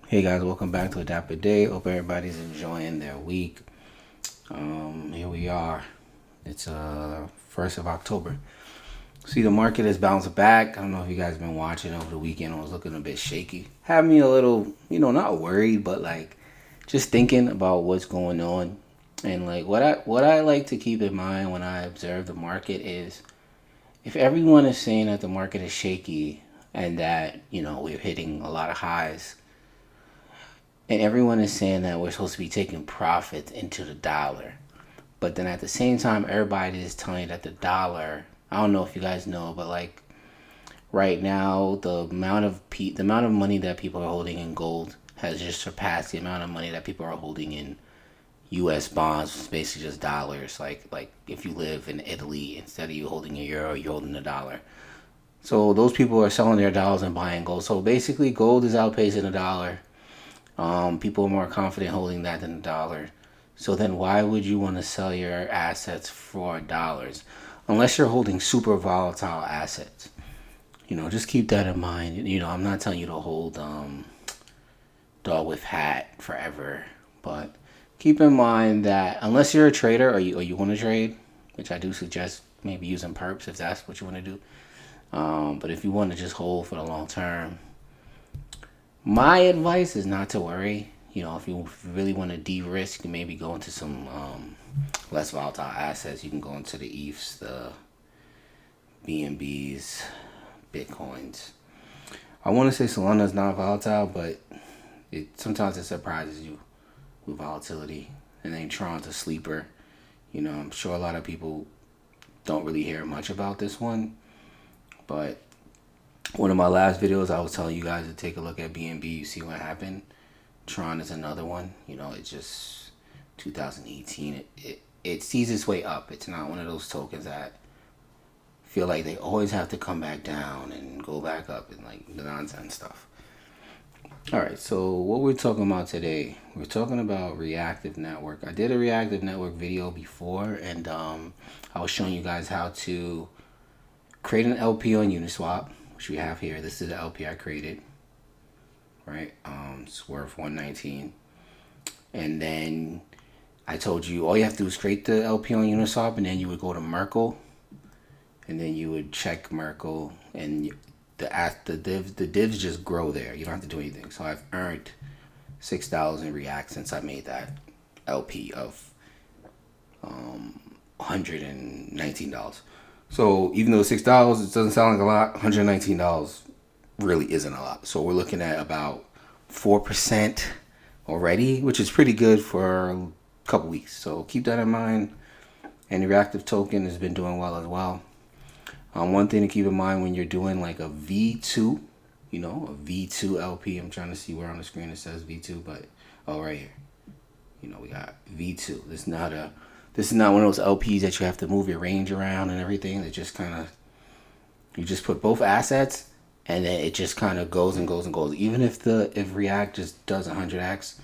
Hey guys, welcome back to Adapt a Day. Hope everybody's enjoying their week. Here we are. It's 1st of October. See, the market has bounced back. I don't know if you guys been watching over the weekend. It was looking a bit shaky. Had me a little, not worried, but like just thinking about what's going on. And like what I like to keep in mind when I observe the market is if everyone is saying that the market is shaky and that, we're hitting a lot of highs, and everyone is saying that we're supposed to be taking profits into the dollar. But then at the same time, everybody is telling you that the dollar, I don't know if you guys know, but like right now, the amount of money that people are holding in gold has just surpassed the amount of money that people are holding in U.S. bonds, which is basically just dollars. Like if you live in Italy, instead of you holding a euro, you're holding a dollar. So those people are selling their dollars and buying gold. So basically, gold is outpacing the dollar. People are more confident holding that than a dollar. So then why would you want to sell your assets for dollars? Unless you're holding super volatile assets. Just keep that in mind. I'm not telling you to hold dog with hat forever. But keep in mind that unless you're a trader or you want to trade, which I do suggest maybe using perps if that's what you want to do. But if you want to just hold for the long term, my advice is not to worry. If you really want to de-risk, maybe go into some less volatile assets. You can go into the ETHs, the BNBs, Bitcoins. I want to say Solana is not volatile, but sometimes it surprises you with volatility. And then Tron's a sleeper. I'm sure a lot of people don't really hear much about this one, but one of my last videos, I was telling you guys to take a look at BNB. You see what happened. Tron is another one. It's just 2018. It sees its way up. It's not one of those tokens that feel like they always have to come back down and go back up and like the nonsense stuff. All right, so what we're talking about today, we're talking about Reactive Network. I did a Reactive Network video before, and I was showing you guys how to create an LP on Uniswap, which we have here. This is the LP I created, right? It's worth 119. And then I told you all you have to do is create the LP on Uniswap, and then you would go to Merkle, and then you would check Merkle, and the divs just grow there. You don't have to do anything. So I've earned $6 in React since I made that LP of $119. So even though $6, it doesn't sound like a lot. $119 really isn't a lot. So we're looking at about 4% already, which is pretty good for a couple weeks. So keep that in mind. And the Reactive token has been doing well as well. One thing to keep in mind when you're doing like a V2, a V2 LP. I'm trying to see where on the screen it says V2, but right here. We got V2. This is not one of those LPs that you have to move your range around and everything. It just kind of, you just put both assets and then it just kind of goes and goes and goes. Even if React just does 100x,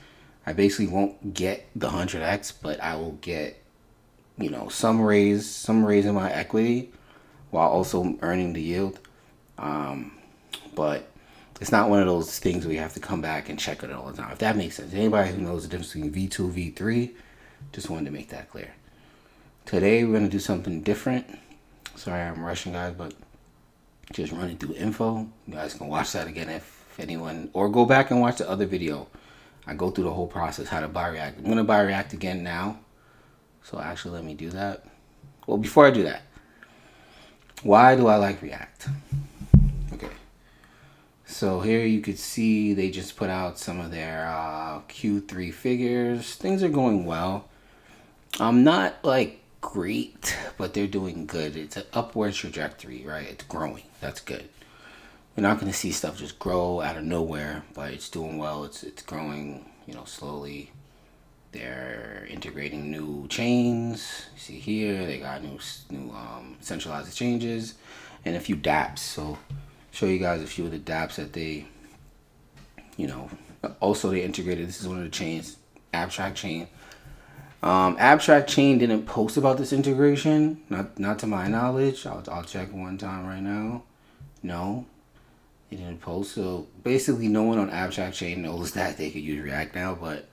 I basically won't get the 100x, but I will get, some raise in my equity while also earning the yield. But it's not one of those things where you have to come back and check it all the time. If that makes sense. Anybody who knows the difference between V2, V3, just wanted to make that clear. Today we're going to do something different. Sorry I'm rushing, guys, but just running through info. You guys can watch that again if anyone, or go back and watch the other video. I go through the whole process, how to buy React. I'm going to buy React again now. So actually let me do that. Well, before I do that, why do I like React? Okay. So here you could see they just put out some of their Q3 figures. Things are going well. I'm not like great, but they're doing good. It's an upward trajectory, right? It's growing. That's good. We're not going to see stuff just grow out of nowhere, but it's doing well. It's growing, slowly. They're integrating new chains. You see here, they got new centralized exchanges and a few dApps. So show you guys a few of the dApps that they, also they integrated. This is one of the chains, Abstract Chain. Abstract Chain didn't post about this integration, not to my knowledge. I'll check one time right now. No. He didn't post. So basically, no one on Abstract Chain knows that they could use React now. But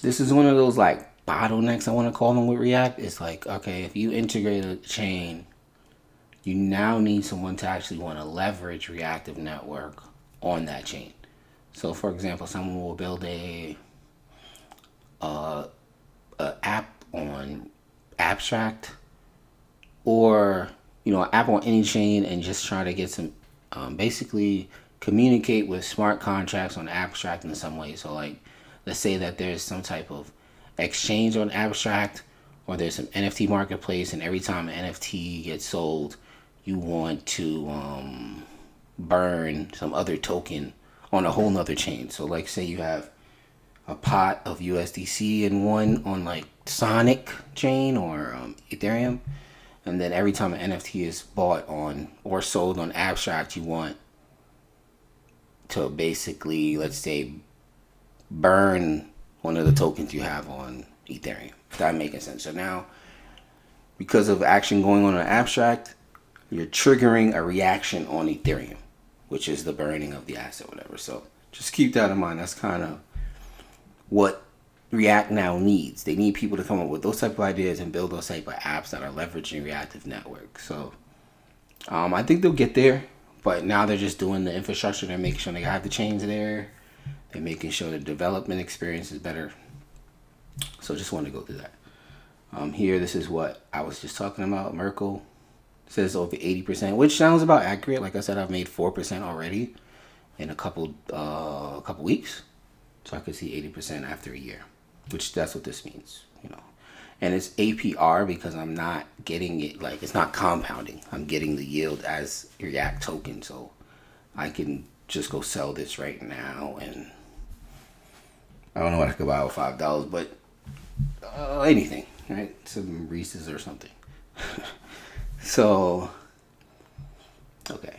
this is one of those like bottlenecks, I want to call them, with React. It's like, okay, if you integrate a chain, you now need someone to actually want to leverage Reactive Network on that chain. So, for example, someone will build a app on Abstract, or an app on any chain, and just try to get some basically communicate with smart contracts on Abstract in some way. So, like, let's say that there's some type of exchange on Abstract, or there's some NFT marketplace, and every time an NFT gets sold, you want to burn some other token on a whole nother chain. So, like, say you have a pot of USDC in one on like Sonic chain or Ethereum, and then every time an NFT is bought on or sold on Abstract, you want to basically, let's say, burn one of the tokens you have on Ethereum. If that making sense. So now, because of action going on Abstract, you're triggering a reaction on Ethereum, which is the burning of the asset, whatever. So just keep that in mind. That's kind of what React now needs. They need people to come up with those type of ideas and build those type of apps that are leveraging Reactive Network. So I think they'll get there, but now they're just doing the infrastructure. They're making sure they have the chains there. They're making sure the development experience is better. So just wanted to go through that. Here, this is what I was just talking about. Merkle says over 80%, which sounds about accurate. Like I said, I've made 4% already in a couple weeks. So I could see 80% after a year, which that's what this means, And it's APR because I'm not getting it, like, it's not compounding. I'm getting the yield as React token. So I can just go sell this right now, and I don't know what I could buy with $5, but anything, right? Some Reese's or something. So, okay.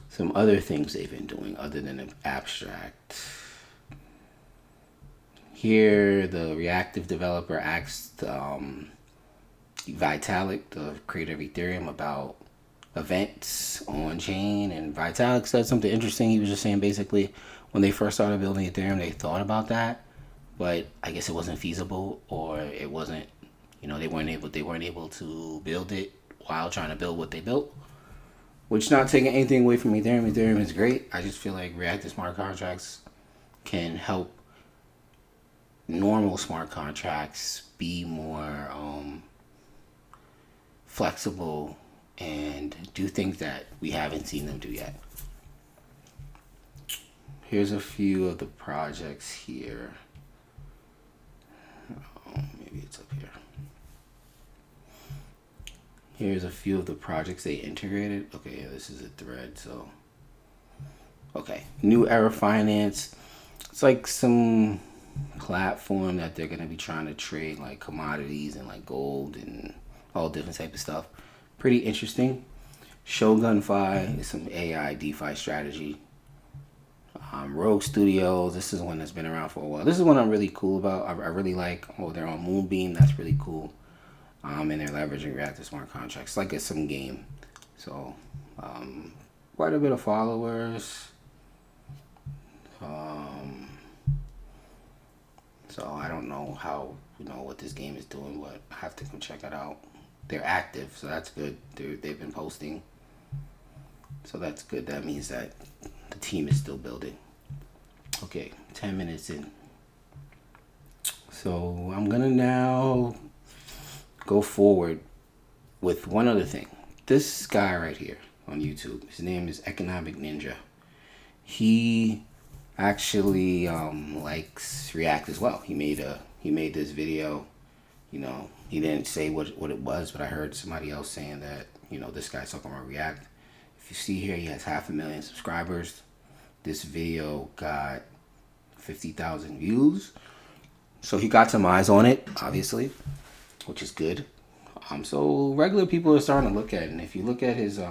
Some other things they've been doing other than Abstract. Here, the Reactive developer asked Vitalik, the creator of Ethereum, about events on chain, and Vitalik said something interesting. He was just saying basically when they first started building Ethereum, they thought about that, but I guess it wasn't feasible, or it wasn't, they weren't able to build it while trying to build what they built. Which, not taking anything away from Ethereum. Ethereum is great. I just feel like Reactive smart contracts can help normal smart contracts be more flexible and do things that we haven't seen them do yet. Here's a few of the projects here. Maybe it's up here. Here's a few of the projects they integrated. Okay, this is a thread, so. Okay, New Era Finance. It's like some platform that they're going to be trying to trade like commodities and like gold and all different type of stuff. Pretty interesting. Shogun Fi is some AI DeFi strategy. Rogue Studios, this is one that's been around for a while. This is one I'm really cool about. I really like. Oh, they're on Moonbeam. That's really cool. And they're leveraging Reactive smart contracts like it's some game. So, quite a bit of followers. So I don't know how, what this game is doing, but I have to come check it out. They're active, so that's good. They've been posting. So that's good. That means that the team is still building. Okay, 10 minutes in. So I'm going to now go forward with one other thing. This guy right here on YouTube, his name is Economic Ninja. He actually likes React as well. He made this video. He didn't say what it was, but I heard somebody else saying that this guy's talking about React. If you see here, he has 500,000 subscribers. This video got 50,000 views. So he got some eyes on it, obviously, which is good. So regular people are starting to look at it. And if you look at his,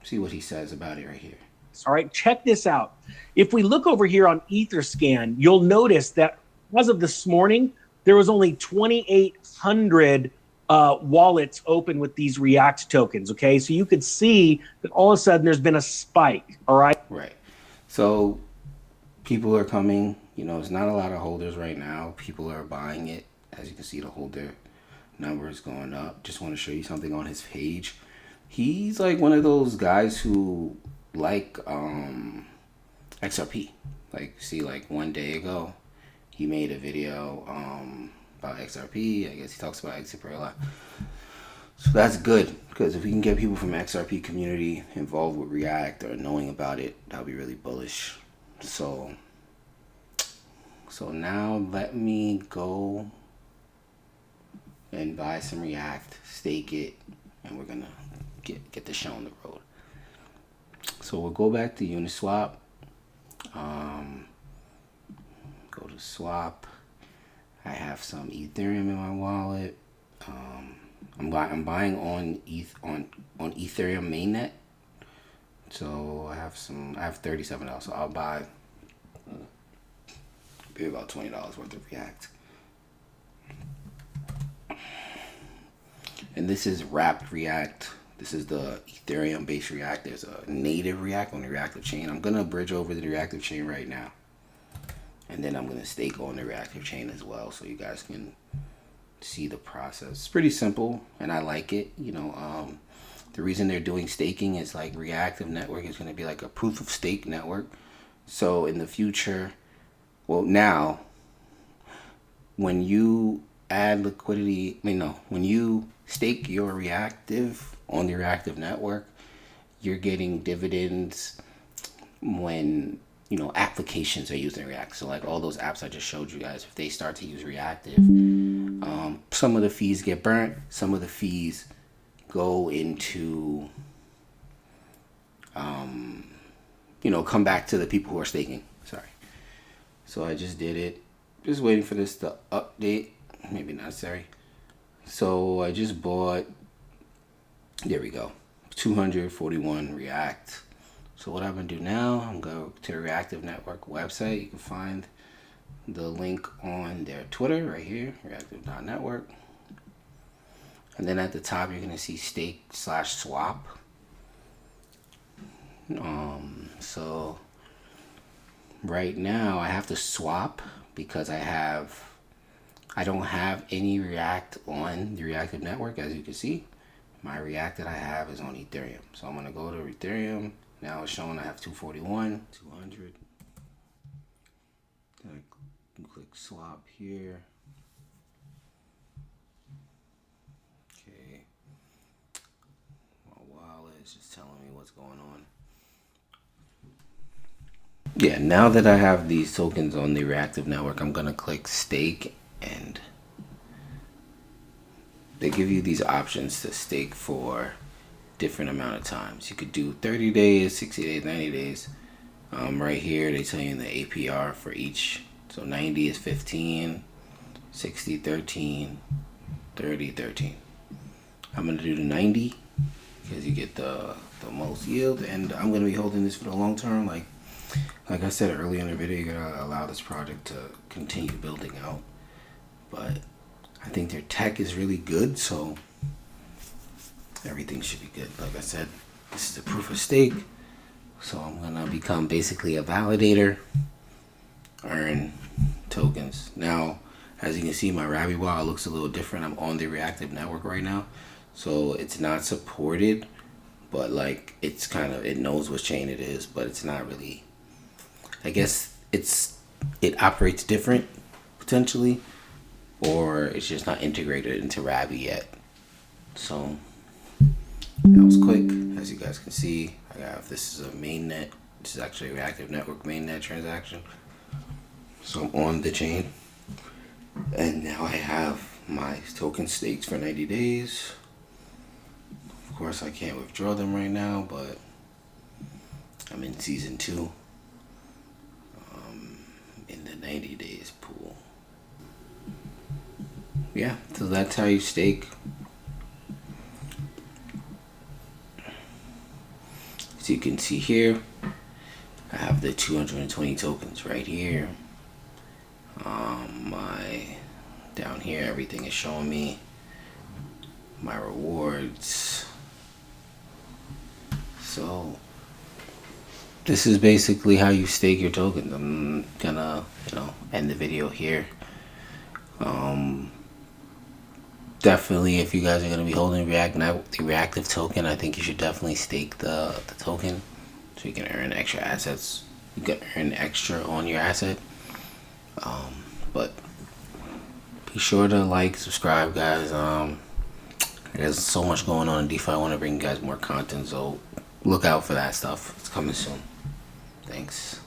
see what he says about it right here. All right, check this out. If we look over here on Etherscan, you'll notice that as of this morning, there was only 2,800 wallets open with these React tokens. Okay, so you could see that all of a sudden there's been a spike. All right. Right. So people are coming. You know, it's not a lot of holders right now. People are buying it. As you can see, the holder number is going up. Just want to show you something on his page. He's like one of those guys who like XRP. Like, see, like 1 day ago, he made a video about XRP. I guess he talks about XRP a lot. So that's good, because if we can get people from XRP community involved with React or knowing about it, that'll be really bullish. So now let me go and buy some React, stake it, and we're gonna get the show on the road. So we'll go back to Uniswap. Go to swap. I have some Ethereum in my wallet. I'm buying on Ethereum mainnet. So I have $37. So I'll buy maybe about $20 worth of React. And this is wrapped React. This is the Ethereum based React. There's a native React on the Reactive chain. I'm gonna bridge over to the Reactive chain right now. And then I'm gonna stake on the Reactive chain as well, so you guys can see the process. It's pretty simple, and I like it. You know, the reason they're doing staking is like Reactive Network is gonna be like a proof of stake network. So in the future, well now, when you add liquidity, when you stake your Reactive on the Reactive Network, you're getting dividends when, you know, applications are using React. So like all those apps I just showed you guys, if they start to use Reactive, some of the fees get burnt, some of the fees go into, you know, come back to the people who are staking. Sorry. So I just did it. Just waiting for this to update. Maybe necessary. So I just bought, there we go, 241 React. So what I'm going to do now, I'm going to go to the Reactive Network website. You can find the link on their Twitter right here, reactive.network. And then at the top, you're going to see stake/swap. So right now I have to swap because I don't have any React on the Reactive Network. As you can see, my React that I have is on Ethereum. So I'm going to go to Ethereum. Now it's showing I have 241, 200. Then I click swap here. Okay. My wallet is just telling me what's going on. Yeah, now that I have these tokens on the Reactive Network, I'm going to click stake, and they give you these options to stake for different amount of times. You could do 30 days, 60 days, 90 days. Right here, they tell you the APR for each. So 90 is 15, 60, 13, 30, 13. I'm going to do the 90 because you get the most yield, and I'm going to be holding this for the long term. Like I said earlier in the video, you're going to allow this project to continue building out. But I think their tech is really good, so everything should be good. Like I said, this is a proof of stake. So I'm going to become basically a validator, earn tokens. Now, as you can see, my Rabbit wallet looks a little different. I'm on the Reactive Network right now. So it's not supported, but like it's kind of, it knows what chain it is, but it's not really, I guess it operates different potentially, or it's just not integrated into Rabbit yet. So that was quick. As you guys can see, this is a mainnet. This is actually a Reactive Network mainnet transaction. So I'm on the chain, and now I have my token staked for 90 days. Of course, I can't withdraw them right now, but I'm in season 2, in the 90 days pool. Yeah, so that's how you stake. So you can see here, I have the 220 tokens right here. Down here, everything is showing me my rewards. So this is basically how you stake your tokens. I'm gonna, end the video here. Definitely, if you guys are gonna be holding the reactive token, I think you should definitely stake the token so you can earn extra assets. You can earn extra on your asset. But be sure to like, subscribe, guys. There's so much going on in DeFi. I want to bring you guys more content, so look out for that stuff. It's coming soon. Thanks.